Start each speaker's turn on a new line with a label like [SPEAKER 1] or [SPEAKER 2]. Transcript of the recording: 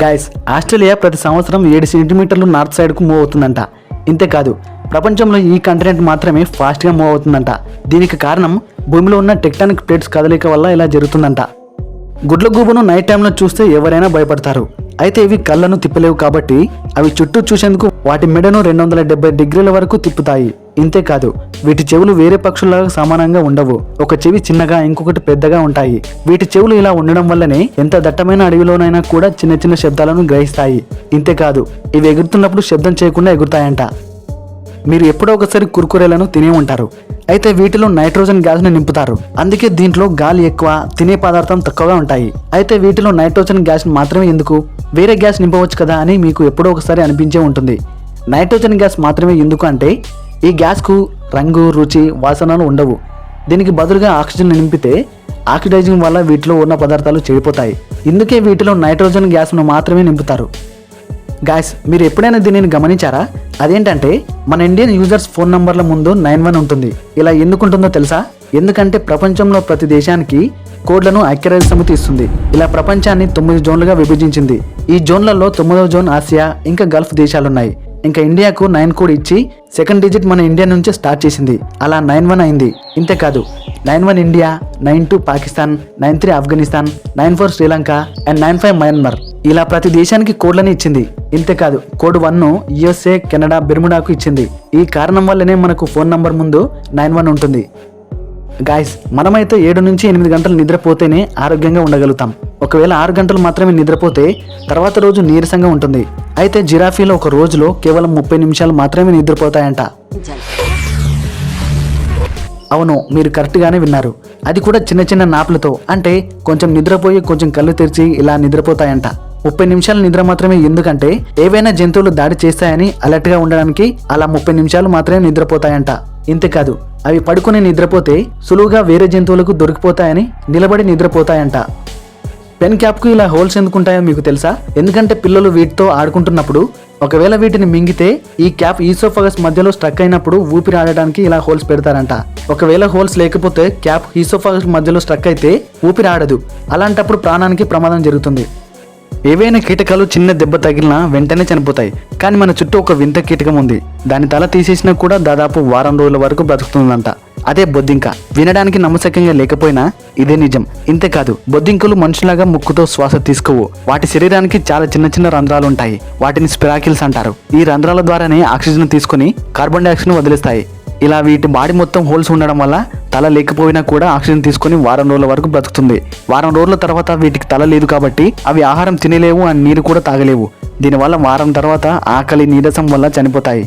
[SPEAKER 1] Guys, Australia ప్రతి సంవత్సరం 7 సెంటీమీటర్లు నార్త్ సైడ్కు మూవ్ అవుతుందంట. ఇంతేకాదు, ప్రపంచంలో ఈ కంటినెంట్ మాత్రమే ఫాస్ట్గా మూవ్ అవుతుందంట. దీనికి కారణం భూమిలో ఉన్న టెక్టానిక్ ప్లేట్స్ కదలిక వల్ల ఇలా జరుగుతుందంట. గుడ్ల గూబను నైట్ టైంలో చూస్తే ఎవరైనా భయపడతారు. అయితే ఇవి కళ్ళను తిప్పలేవు కాబట్టి అవి చుట్టూ చూసేందుకు వాటి మెడను 270 డిగ్రీల వరకు తిప్పుతాయి. ఇంతేకాదు, వీటి చెవులు వేరే పక్షుల్లాగా సమానంగా ఉండవు. ఒక చెవి చిన్నగా, ఇంకొకటి పెద్దగా ఉంటాయి. వీటి చెవులు ఇలా ఉండడం వల్లనే ఎంత దట్టమైన అడవిలోనైనా కూడా చిన్న చిన్న శబ్దాలను గ్రహిస్తాయి. ఇంతేకాదు, ఇవి ఎగురుతున్నప్పుడు శబ్దం చేయకుండా ఎగురుతాయంట. మీరు ఎప్పుడో ఒకసారి కుర్కురేలను తినే ఉంటారు. అయితే వీటిలో నైట్రోజన్ గ్యాస్ను నింపుతారు. అందుకే దీంట్లో గాలి ఎక్కువ, తినే పదార్థం తక్కువగా ఉంటాయి. అయితే వీటిలో నైట్రోజన్ గ్యాస్ మాత్రమే ఎందుకు, వేరే గ్యాస్ నింపవచ్చు కదా అని మీకు ఎప్పుడో ఒకసారి అనిపించే ఉంటుంది. నైట్రోజన్ గ్యాస్ మాత్రమే ఎందుకు అంటే, ఈ గ్యాస్కు రంగు, రుచి, వాసనలు ఉండవు. దీనికి బదులుగా ఆక్సిజన్ నింపితే ఆక్సిడైజింగ్ వల్ల వీటిలో ఉన్న పదార్థాలు చెడిపోతాయి. ఇందుకే వీటిలో నైట్రోజన్ గ్యాస్ను మాత్రమే నింపుతారు. గాయస్, మీరు ఎప్పుడైనా దీనిని గమనించారా? అదేంటంటే, మన ఇండియన్ యూజర్స్ ఫోన్ నంబర్ల ముందు 91 ఉంటుంది. ఇలా ఎందుకుంటుందో తెలుసా? ఎందుకంటే ప్రపంచంలో ప్రతి దేశానికి కోడ్లను ఐక్యరాజ్య సమితి ఇస్తుంది. ఇలా ప్రపంచాన్ని 9 జోన్లుగా విభజించింది. ఈ జోన్లలో 9వ జోన్ ఆసియా ఇంకా గల్ఫ్ దేశాలున్నాయి. ఇంకా ఇండియాకు 9 కోడ్ ఇచ్చి సెకండ్ డిజిట్ మన ఇండియా నుంచే స్టార్ట్ చేసింది. అలా 91 అయింది. ఇంతేకాదు, 91 India, 92 Pakistan, 93 Afghanistan, 94 Sri Lanka and 95 Myanmar. ఇలా ప్రతి దేశానికి కోడ్లని ఇచ్చింది. ఇంతేకాదు, కోడ్ 1 యుఎస్ఏ, కెనడా, బెర్ముడాకు ఇచ్చింది. ఈ కారణం వల్లనే మనకు ఫోన్ నంబర్ ముందు 91 ఉంటుంది. గాయస్, మనమైతే 7 నుంచి 8 గంటలు నిద్రపోతేనే ఆరోగ్యంగా ఉండగలుగుతాం. ఒకవేళ 6 గంటలు మాత్రమే నిద్రపోతే తర్వాత రోజు నీరసంగా ఉంటుంది. అయితే జిరాఫీలు ఒక రోజులో కేవలం 30 నిమిషాలు మాత్రమే నిద్రపోతాయంట. అవును, మీరు కరెక్ట్గానే విన్నారు. అది కూడా చిన్న చిన్న నాపులతో. అంటే కొంచెం నిద్రపోయి కొంచెం కళ్ళు తెరిచి ఇలా నిద్రపోతాయంట. 30 నిమిషాల నిద్ర మాత్రమే. ఎందుకంటే ఏవైనా జంతువులు దాడి చేస్తాయని అలర్ట్గా ఉండడానికి అలా 30 నిమిషాలు మాత్రమే నిద్రపోతాయంట. ఇంతేకాదు, అవి పడుకుని నిద్రపోతే సులువుగా వేరే జంతువులకు దొరికిపోతాయని నిలబడి నిద్రపోతాయంట. పెన్ క్యాప్కు ఇలా హోల్స్ ఎందుకుంటాయో మీకు తెలుసా? ఎందుకంటే పిల్లలు వీటితో ఆడుకుంటున్నప్పుడు ఒకవేళ వీటిని మింగితే ఈ క్యాప్ ఈసోఫగస్ మధ్యలో స్ట్రక్ అయినప్పుడు ఊపిరి ఆడడానికి ఇలా హోల్స్ పెడతారంట. ఒకవేళ హోల్స్ లేకపోతే క్యాప్ ఈసోఫగస్ మధ్యలో స్ట్రక్ అయితే ఊపిరి ఆడదు. అలాంటప్పుడు ప్రాణానికి ప్రమాదం జరుగుతుంది. ఏవైనా కీటకాలు చిన్న దెబ్బ తగిలినా వెంటనే చనిపోతాయి. కానీ మన చుట్టూ ఒక వింత కీటకం ఉంది. దాని తల తీసేసినా కూడా దాదాపు వారం రోజుల వరకు బ్రతుకుతుందంట. అదే బొద్దింక. వినడానికి నమ్మశక్యంగా లేకపోయినా ఇదే నిజం. ఇంతేకాదు, బొద్దింకలు మనుషులాగా ముక్కుతో శ్వాస తీసుకోవు. వాటి శరీరానికి చాలా చిన్న చిన్న రంధ్రాలు ఉంటాయి. వాటిని స్పిరాకిల్స్ అంటారు. ఈ రంధ్రాల ద్వారానే ఆక్సిజన్ తీసుకుని కార్బన్ డైఆక్సైడ్ను వదిలేస్తాయి. ఇలా వీటి బాడీ మొత్తం హోల్స్ ఉండడం వల్ల తల లేకపోయినా కూడా ఆక్సిజన్ తీసుకుని వారం రోజుల వరకు బ్రతుకుతుంది. వారం రోజుల తర్వాత వీటికి తల లేదు కాబట్టి అవి ఆహారం తినలేవు అండ్ నీరు కూడా తాగలేవు. దీనివల్ల వారం తర్వాత ఆకలి, నీరసం వల్ల చనిపోతాయి.